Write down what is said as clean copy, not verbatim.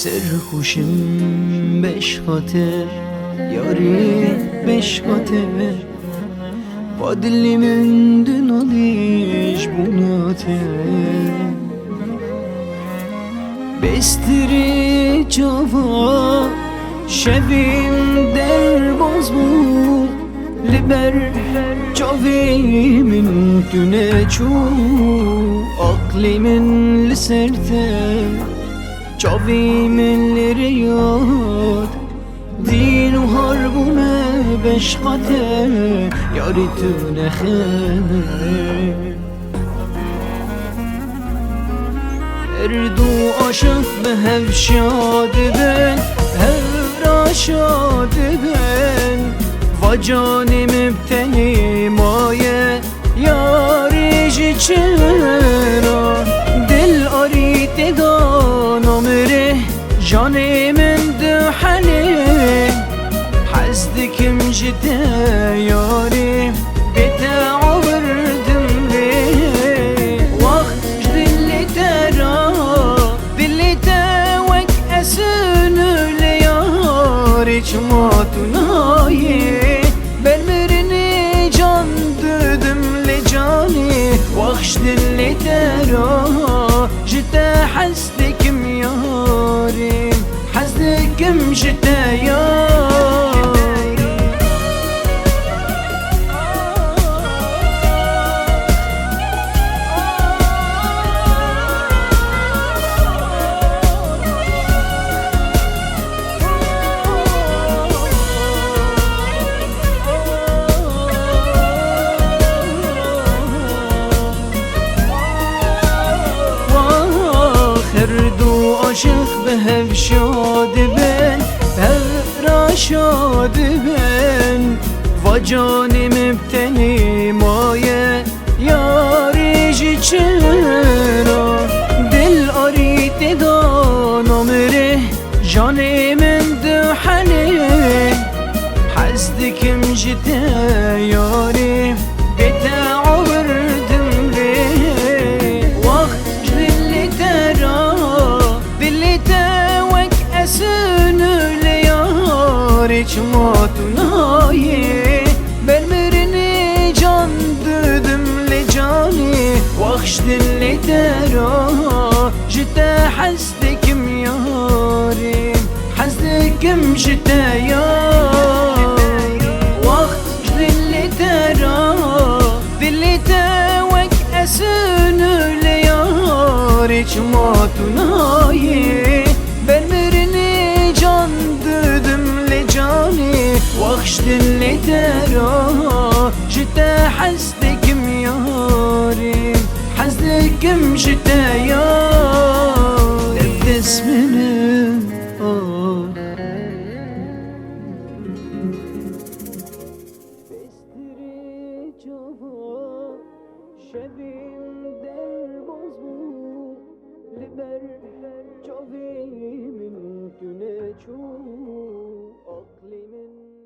سرخوشم بش خاطر یاری بش خاطر با دلی من دنالیش بوناته بستری جوا شبیم در باز بو لبر جاوی من دونه چو عقلی من لسرته جاوی من لریاد دین و هربونه بشقته یاری تو نخنه اردو عاشق به هف شاد بن هف شاد بن و جان مبتنی مایه یاریش چرا دل آریت دانم ره جان من دحنه حزدکم جده یاری بته عبردم ره وقت دلی ترا دلی توک اسنو لیاری چما تونایی برمرنی جان ددم لجانی وقت دلی ترا جده حزدکم یاری حزدکم جده یاری دو عاشق به هف شاد بن هف را شاد بن و جان مبتنی مایه یاریش چرا دل آریت دانم ره جان من دحنه حزدکم جده یاری بته عبردم ره وقت دلی ترا اسنو لیاری چما تونایی برمرنی جان ددم لجانی وقت دلی ترا جده حزدکم یاری حزدکم جده یاری وقت دلی ترا دلی توک اسنو لیاری چما تونایی برمرنی جان ددم لجانی وقت دلی ترا جده حزدکم یاری حزدکم جده یاری نفس منم بستری جوا شبیم در باز بو لبر جاوی من دونه چو عقلی من